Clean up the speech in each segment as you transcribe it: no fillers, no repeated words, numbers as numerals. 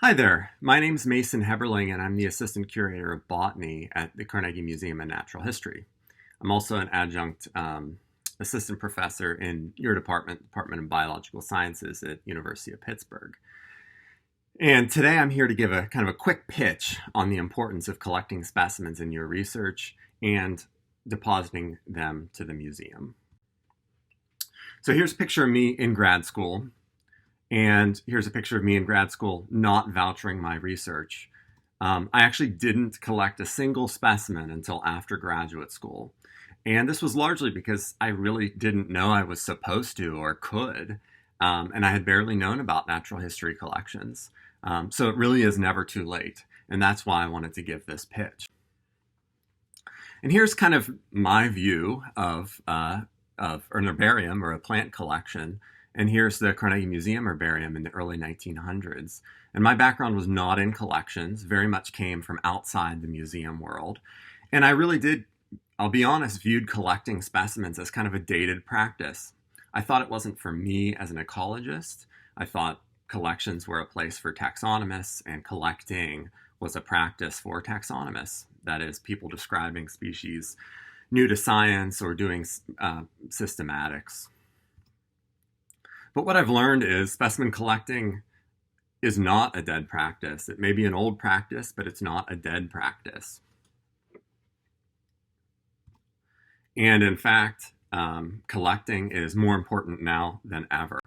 Hi there, my name is Mason Heberling and I'm the Assistant Curator of Botany at the Carnegie Museum of Natural History. I'm also an adjunct assistant professor in your Department of Biological Sciences at University of Pittsburgh. And today I'm here to give a kind of a quick pitch on the importance of collecting specimens in your research and depositing them to the museum. So here's a picture of me in grad school. And here's a picture of me in grad school not vouchering my research. I actually didn't collect a single specimen until after graduate school. And this was largely because I really didn't know I was supposed to or could. And I had barely known about natural history collections. So it really is never too late. And that's why I wanted to give this pitch. And here's kind of my view of an herbarium or a plant collection. And here's the Carnegie Museum herbarium in the early 1900s. And my background was not in collections, very much came from outside the museum world. And I really did, I'll be honest, viewed collecting specimens as kind of a dated practice. I thought it wasn't for me as an ecologist. I thought collections were a place for taxonomists and collecting was a practice for taxonomists. That is, people describing species new to science or doing systematics. But what I've learned is specimen collecting is not a dead practice. It may be an old practice, but it's not a dead practice. And in fact, collecting is more important now than ever.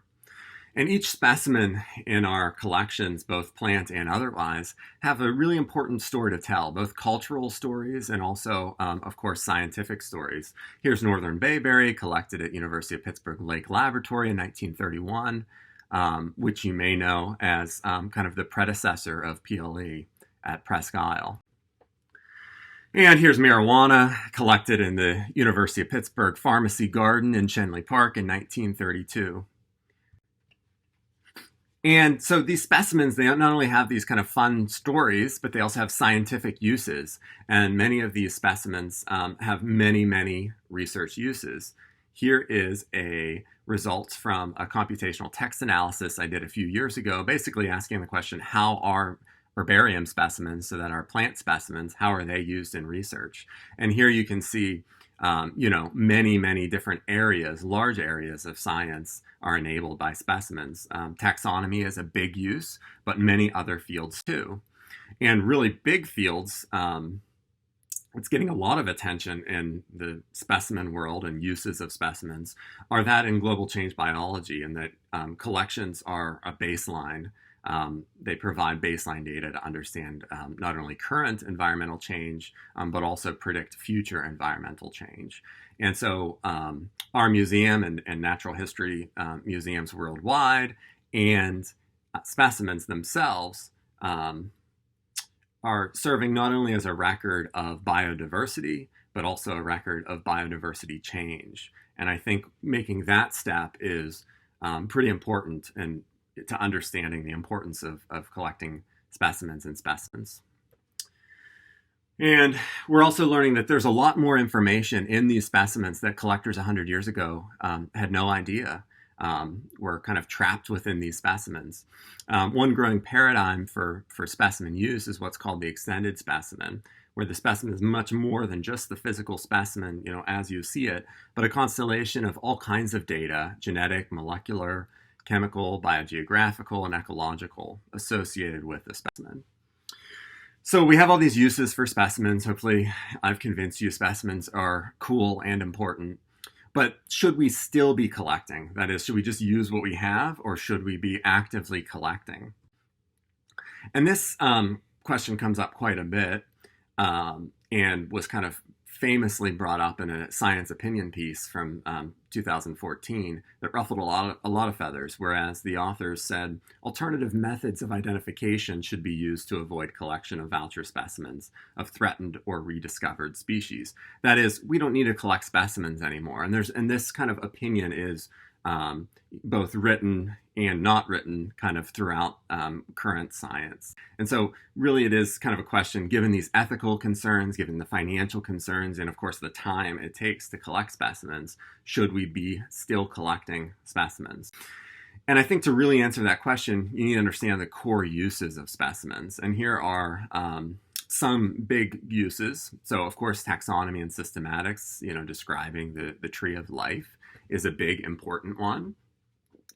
And each specimen in our collections, both plant and otherwise, have a really important story to tell, both cultural stories and also, of course, scientific stories. Here's Northern Bayberry, collected at University of Pittsburgh Lake Laboratory in 1931, which you may know as kind of the predecessor of PLE at Presque Isle. And here's marijuana, collected in the University of Pittsburgh Pharmacy Garden in Schenley Park in 1932. And so these specimens, they not only have these kind of fun stories, but they also have scientific uses. And many of these specimens have many, many research uses. Here is a results from a computational text analysis I did a few years ago, basically asking the question, how are herbarium specimens, so that are plant specimens, how are they used in research? And here you can see many, many different areas, large areas of science are enabled by specimens. Taxonomy is a big use, but many other fields too. And really big fields, it's getting a lot of attention in the specimen world and uses of specimens, are that in global change biology, and that collections are a baseline. They provide baseline data to understand not only current environmental change, but also predict future environmental change. And so our museum and natural history museums worldwide and specimens themselves are serving not only as a record of biodiversity, but also a record of biodiversity change. And I think making that step is pretty important and to understanding the importance of collecting specimens and specimens. And we're also learning that there's a lot more information in these specimens that collectors 100 years ago had no idea were kind of trapped within these specimens. One growing paradigm for specimen use is what's called the extended specimen, where the specimen is much more than just the physical specimen, as you see it, but a constellation of all kinds of data, genetic, molecular, chemical, biogeographical, and ecological associated with the specimen. So we have all these uses for specimens. Hopefully I've convinced you specimens are cool and important. But should we still be collecting? That is, should we just use what we have, or should we be actively collecting? And this question comes up quite a bit and was kind of famously brought up in a science opinion piece from 2014 that ruffled a lot of feathers, whereas the authors said alternative methods of identification should be used to avoid collection of voucher specimens of threatened or rediscovered species. That is, we don't need to collect specimens anymore. And this kind of opinion is both written and not written kind of throughout current science. And so really it is kind of a question, given these ethical concerns, given the financial concerns, and of course the time it takes to collect specimens, should we be still collecting specimens? And I think to really answer that question, you need to understand the core uses of specimens. And here are some big uses. So of course, taxonomy and systematics, describing the tree of life is a big, important one.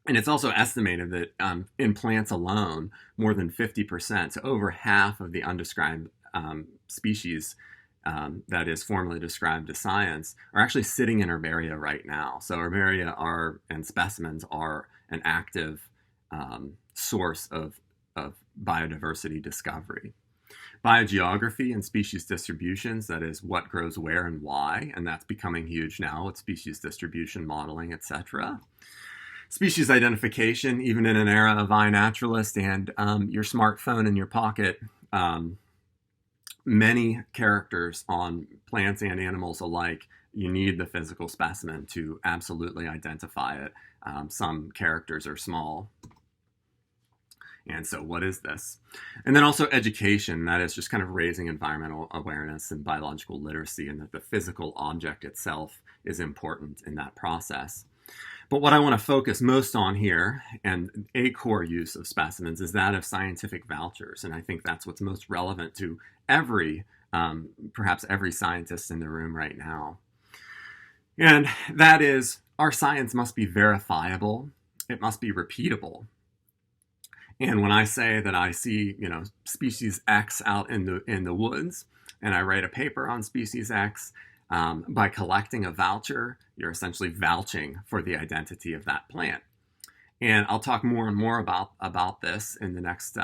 And it's also estimated that in plants alone, more than 50%, so over half of the undescribed species that is formally described to science are actually sitting in herbaria right now. So herbaria and specimens are an active source of biodiversity discovery. Biogeography and species distributions, that is what grows where and why, and that's becoming huge now with species distribution modeling, etc. Species identification, even in an era of iNaturalist and your smartphone in your pocket, many characters on plants and animals alike, you need the physical specimen to absolutely identify it. Some characters are small. And so what is this? And then also education, that is just kind of raising environmental awareness and biological literacy, and that the physical object itself is important in that process. But what I want to focus most on here, and a core use of specimens, is that of scientific vouchers. And I think that's what's most relevant to perhaps every scientist in the room right now. And that is, our science must be verifiable. It must be repeatable. And when I say that I see, species X out in the woods, and I write a paper on species X, by collecting a voucher, you're essentially vouching for the identity of that plant. And I'll talk more and more about this in the next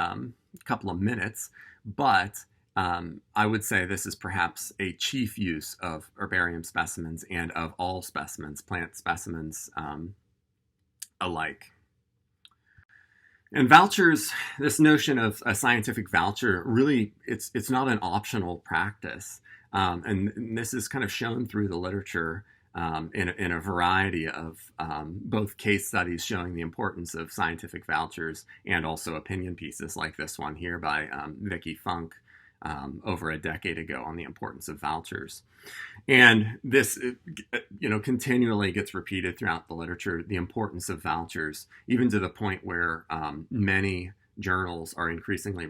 couple of minutes, but I would say this is perhaps a chief use of herbarium specimens and of all specimens, plant specimens alike. And vouchers, this notion of a scientific voucher, really, it's not an optional practice. And this is kind of shown through the literature in a variety of both case studies showing the importance of scientific vouchers and also opinion pieces like this one here by Vicky Funk over a decade ago on the importance of vouchers. And this, continually gets repeated throughout the literature, the importance of vouchers, even to the point where many journals are increasingly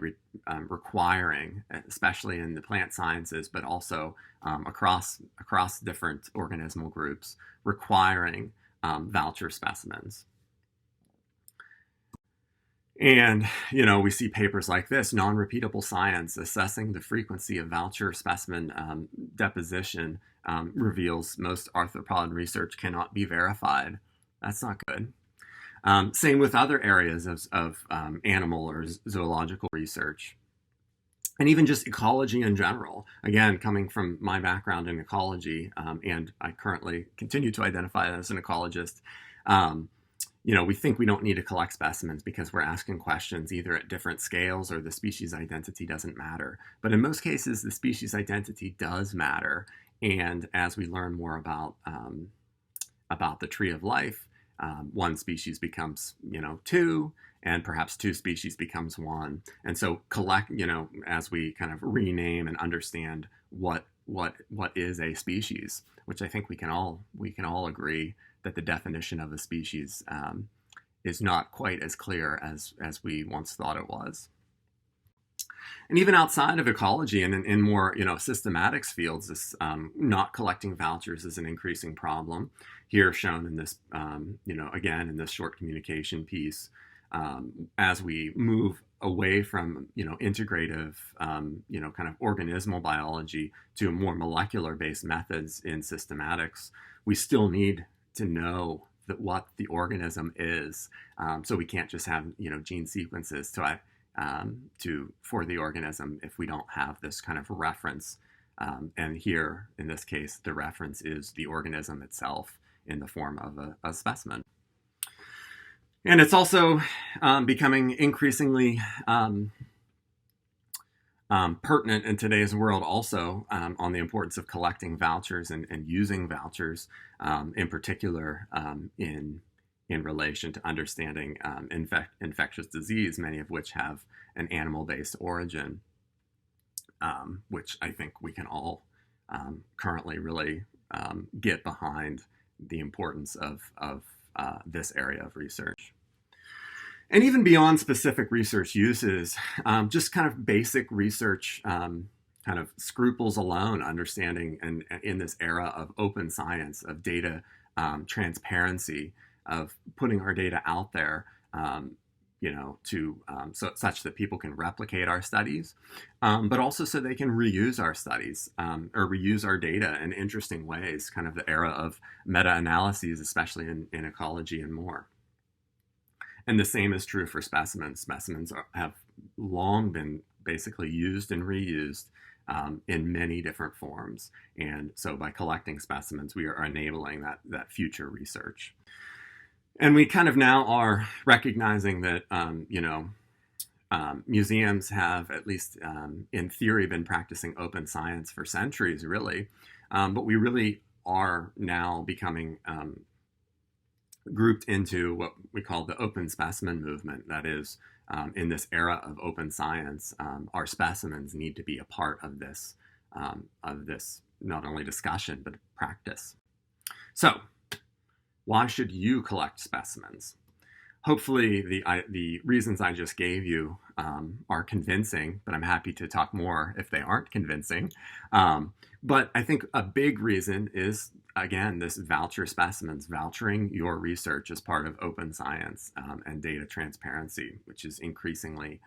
requiring, especially in the plant sciences, but also across different organismal groups, requiring voucher specimens. And, we see papers like this, non-repeatable science, assessing the frequency of voucher specimen deposition reveals most arthropod research cannot be verified. That's not good. Same with other areas of animal or zoological research. And even just ecology in general. Again, coming from my background in ecology, and I currently continue to identify as an ecologist, we think we don't need to collect specimens because we're asking questions either at different scales or the species identity doesn't matter. But in most cases, the species identity does matter. And as we learn more about the tree of life, one species becomes, two, and perhaps two species becomes one. And so as we kind of rename and understand what is a species, which I think we can all agree that the definition of a species is not quite as clear as we once thought it was. And even outside of ecology and in more systematics fields, this not collecting vouchers is an increasing problem. Here shown in this, again in this short communication piece, as we move away from integrative, kind of organismal biology to more molecular-based methods in systematics, we still need to know what the organism is. So we can't just have gene sequences for the organism if we don't have this kind of reference. And here, in this case, the reference is the organism itself in the form of a specimen. And it's also becoming increasingly pertinent in today's world also on the importance of collecting vouchers and using vouchers, in particular in relation to understanding infectious disease, many of which have an animal-based origin, which I think we can all currently really get behind the importance of this area of research. And even beyond specific research uses, just kind of basic research kind of scruples alone, understanding and in this era of open science, of data transparency, of putting our data out there, so such that people can replicate our studies, but also so they can reuse our studies or reuse our data in interesting ways, kind of the era of meta-analyses, especially in ecology and more. And the same is true for specimens. Specimens have long been basically used and reused in many different forms. And so by collecting specimens, we are enabling that future research. And we kind of now are recognizing that, museums have, at least in theory, been practicing open science for centuries, really. But we really are now becoming grouped into what we call the open specimen movement. That is, in this era of open science, our specimens need to be a part of this not only discussion, but practice. So, why should you collect specimens? Hopefully the reasons I just gave you are convincing, but I'm happy to talk more if they aren't convincing. But I think a big reason is, again, this voucher specimens, vouchering your research as part of open science and data transparency, which is increasingly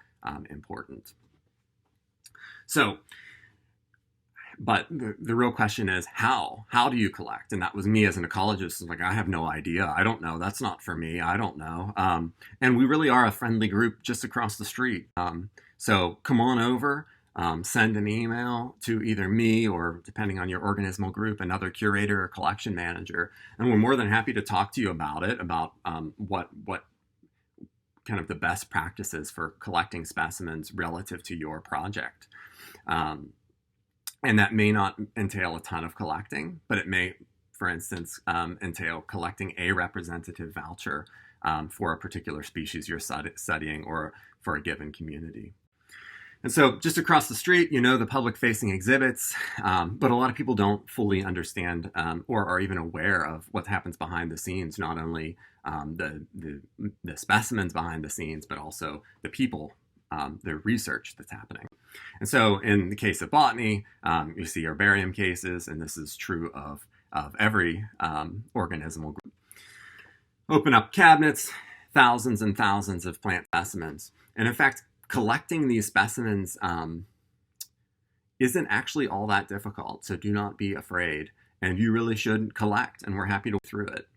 important. So, but the real question is how? How do you collect? And that was me as an ecologist. Like, I have no idea. I don't know. That's not for me. I don't know. And we really are a friendly group just across the street. So come on over, send an email to either me or, depending on your organismal group, another curator or collection manager. And we're more than happy to talk to you about it, about what kind of the best practices for collecting specimens relative to your project. And that may not entail a ton of collecting, but it may, for instance, entail collecting a representative voucher for a particular species you're studying or for a given community. And so just across the street, the public-facing exhibits, but a lot of people don't fully understand or are even aware of what happens behind the scenes, not only the specimens behind the scenes, but also the people, the research that's happening. And so in the case of botany, you see herbarium cases, and this is true of every organismal group. Open up cabinets, thousands and thousands of plant specimens. And in fact, collecting these specimens isn't actually all that difficult, so do not be afraid. And you really should collect, and we're happy to go through it.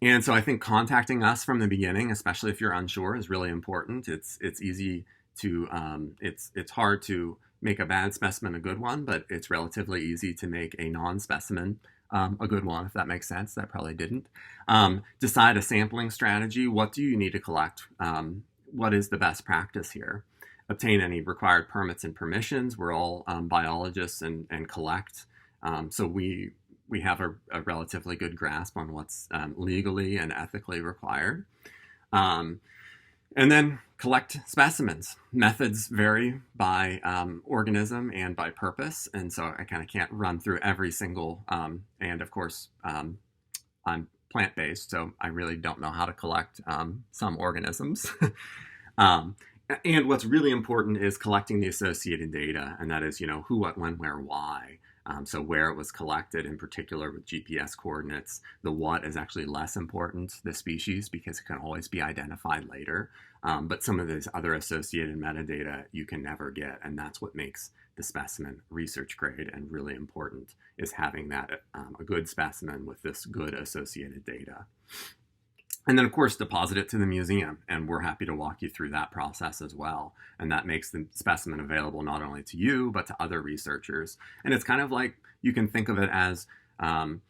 And so I think contacting us from the beginning, especially if you're unsure, is really important. It's easy to, it's hard to make a bad specimen a good one, but it's relatively easy to make a non-specimen a good one, if that makes sense. That probably didn't. Decide a sampling strategy. What do you need to collect? What is the best practice here? Obtain any required permits and permissions. We're all biologists and collect. So we have a relatively good grasp on what's legally and ethically required. And then collect specimens. Methods vary by organism and by purpose. And so I kind of can't run through every single, and of course, I'm plant-based, so I really don't know how to collect some organisms. And what's really important is collecting the associated data, and that is, who, what, when, where, why. So where it was collected, in particular with GPS coordinates. The what is actually less important, the species, because it can always be identified later. But some of these other associated metadata you can never get, and that's what makes the specimen research grade and really important, is having that a good specimen with this good associated data. And then, of course, deposit it to the museum, and we're happy to walk you through that process as well. And that makes the specimen available not only to you, but to other researchers. And it's kind of like, you can think of it as kind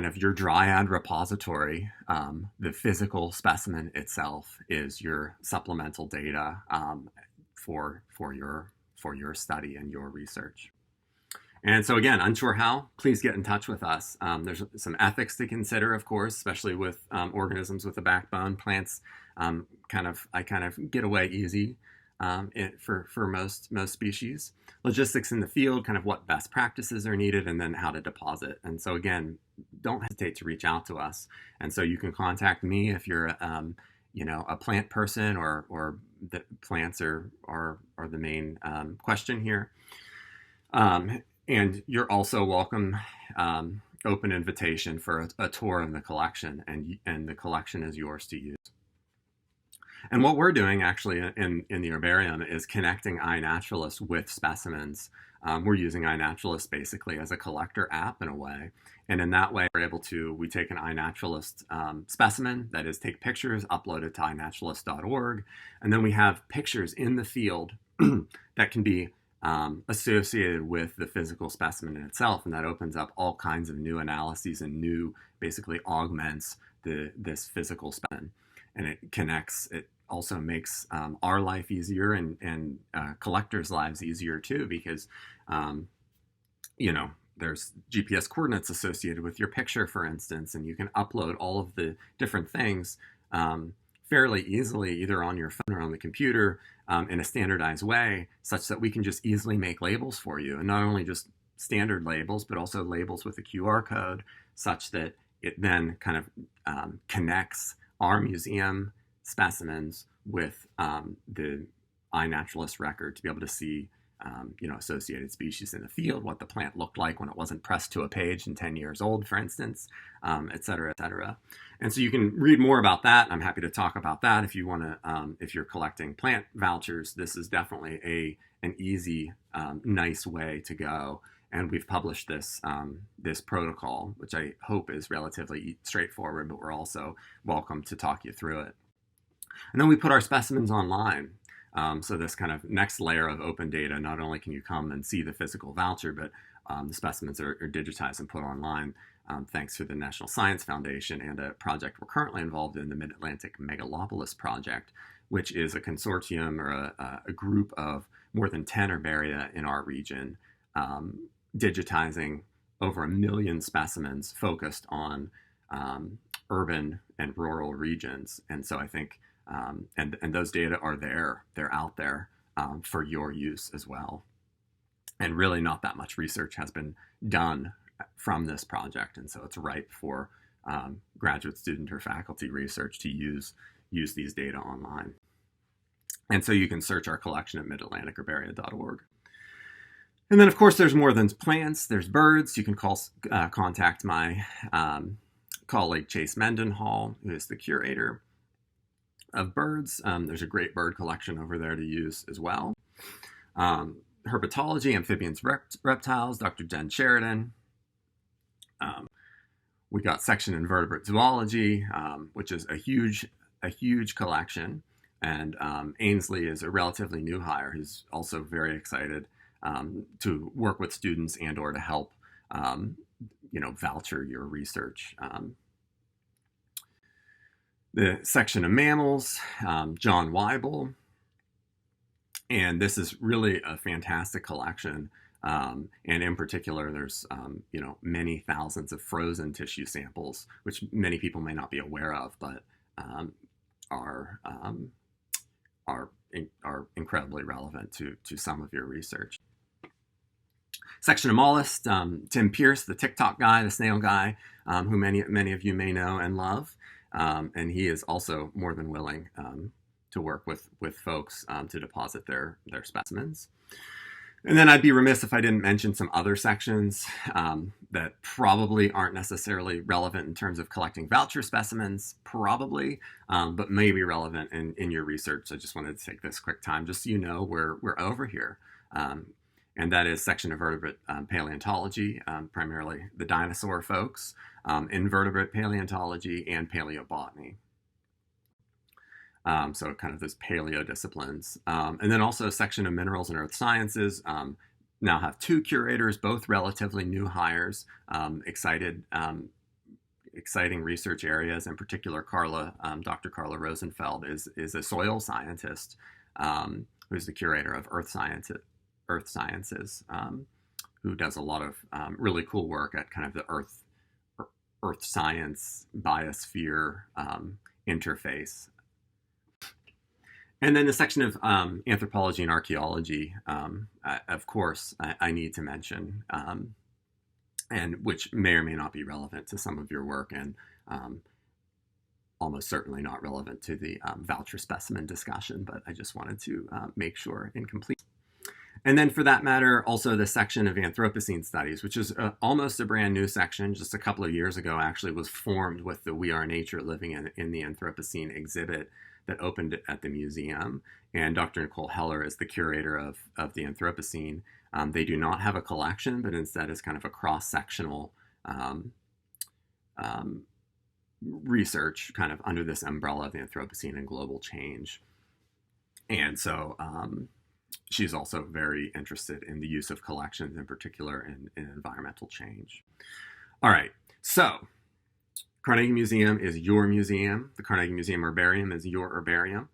of your dryad repository. The physical specimen itself is your supplemental data for your study and your research. And so again, unsure how, please get in touch with us. There's some ethics to consider, of course, especially with organisms with a backbone. Plants, I kind of get away easy. for most species. Logistics in the field, kind of what best practices are needed, and then how to deposit. And so again, don't hesitate to reach out to us. And so you can contact me if you're a plant person, or the plants are the main question here. And you're also welcome, open invitation for a tour of the collection, and the collection is yours to use. And what we're doing actually in the herbarium is connecting iNaturalist with specimens. We're using iNaturalist basically as a collector app in a way. And in that way, we take an iNaturalist specimen, that is, take pictures, upload it to inaturalist.org, and then we have pictures in the field that can be associated with the physical specimen in itself, and that opens up all kinds of new analyses and basically augments this physical specimen. And it also makes our life easier, and collectors' lives easier too, because there's GPS coordinates associated with your picture, for instance, and you can upload all of the different things fairly easily, either on your phone or on the computer, in a standardized way, such that we can just easily make labels for you. And not only just standard labels, but also labels with a QR code, such that it then kind of connects our museum specimens with the iNaturalist record to be able to see associated species in the field, what the plant looked like when it wasn't pressed to a page and 10 years old, for instance, et cetera, et cetera. And so you can read more about that. I'm happy to talk about that if you want to. If you're collecting plant vouchers, this is definitely an easy, nice way to go. And we've published this protocol, which I hope is relatively straightforward, but we're also welcome to talk you through it. And then we put our specimens online. So this kind of next layer of open data, not only can you come and see the physical voucher, but the specimens are digitized and put online thanks to the National Science Foundation and a project we're currently involved in, the Mid-Atlantic Megalopolis Project, which is a consortium or a group of more than 10 herbaria in our region, digitizing over 1 million specimens focused on urban and rural regions. And so I think and those data are there. They're out there for your use as well. And really not that much research has been done from this project. And so it's ripe for graduate student or faculty research to use these data online. And so you can search our collection at midatlanticherbaria.org. And then, of course, there's more than plants. There's birds. You can contact my colleague Chase Mendenhall, who is the curator of birds. There's a great bird collection over there to use as well. Herpetology, amphibians, reptiles, Dr. Jen Sheridan. We got section invertebrate zoology, which is a huge collection. And Ainsley is a relatively new hire who's also very excited to work with students and or to help voucher your research. The section of mammals, John Weibel. And this is really a fantastic collection. And in particular, there's many thousands of frozen tissue samples, which many people may not be aware of, but are incredibly relevant to some of your research. Section of mollusks, Tim Pierce, the TikTok guy, the snail guy, who many of you may know and love. And he is also more than willing to work with folks to deposit their specimens. And then I'd be remiss if I didn't mention some other sections that probably aren't necessarily relevant in terms of collecting voucher specimens, but may be relevant in your research. So I just wanted to take this quick time just so you know we're over here. And that is section of vertebrate paleontology, primarily the dinosaur folks, invertebrate paleontology, and paleobotany. So kind of those paleo disciplines. And then also a section of minerals and earth sciences. Now have 2 curators, both relatively new hires, exciting research areas. In particular, Dr. Carla Rosenfeld is a soil scientist who's the curator of earth sciences, who does a lot of really cool work at kind of the earth science biosphere interface. And then the section of anthropology and archaeology, of course, I need to mention, and which may or may not be relevant to some of your work, and almost certainly not relevant to the voucher specimen discussion, but I just wanted to make sure in complete. And then for that matter, also the section of Anthropocene studies, which is almost a brand new section, just a couple of years ago actually was formed with the We Are Nature Living in the Anthropocene exhibit that opened at the museum. And Dr. Nicole Heller is the curator of the Anthropocene. They do not have a collection, but instead is kind of a cross-sectional research kind of under this umbrella of the Anthropocene and global change. And so she's also very interested in the use of collections, in particular in environmental change. All right, so Carnegie Museum is your museum. The Carnegie Museum Herbarium is your herbarium.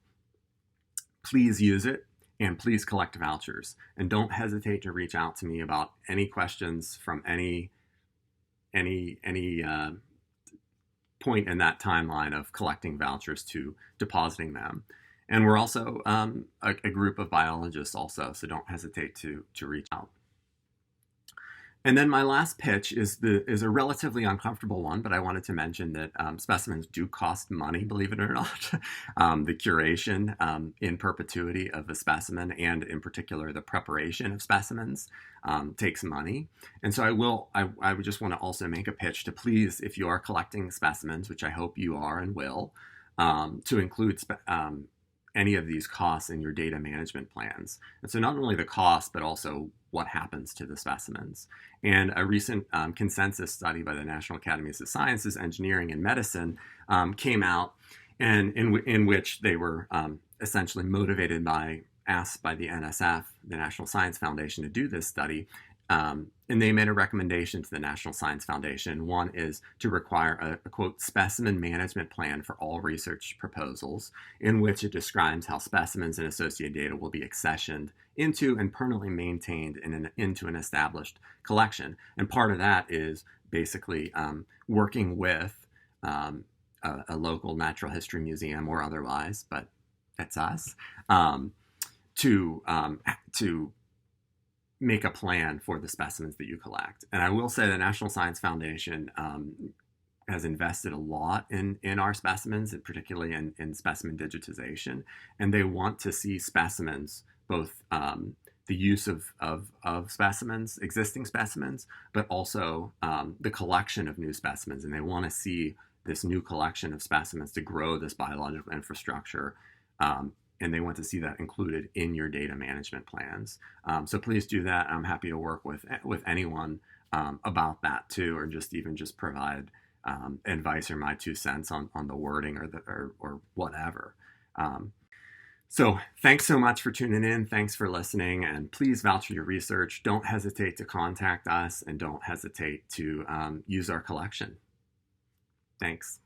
Please use it, and please collect vouchers. And don't hesitate to reach out to me about any questions from any point in that timeline of collecting vouchers to depositing them. And we're also a group of biologists also, so don't hesitate to reach out. And then my last pitch is a relatively uncomfortable one, but I wanted to mention that specimens do cost money, believe it or not. The curation in perpetuity of a specimen, and in particular the preparation of specimens, takes money. And so I would just want to also make a pitch to please, if you are collecting specimens, which I hope you are and will, to include any of these costs in your data management plans. And so not only the cost, but also what happens to the specimens. And a recent consensus study by the National Academies of Sciences, Engineering, and Medicine came out, and in which they were essentially motivated asked by the NSF, the National Science Foundation, to do this study. And they made a recommendation to the National Science Foundation. One is to require a quote, specimen management plan for all research proposals, in which it describes how specimens and associated data will be accessioned into and permanently maintained into an established collection. And part of that is basically working with a local natural history museum or otherwise, but that's us, to make a plan for the specimens that you collect. And I will say the National Science Foundation has invested a lot in our specimens, and particularly in specimen digitization. And they want to see specimens, both the use of specimens, existing specimens, but also the collection of new specimens. And they want to see this new collection of specimens to grow this biological infrastructure. And they want to see that included in your data management plans. So please do that. I'm happy to work with anyone about that too, or just provide advice or my 2 cents on the wording or whatever. So thanks so much for tuning in. Thanks for listening, and please voucher your research. Don't hesitate to contact us, and don't hesitate to use our collection. Thanks.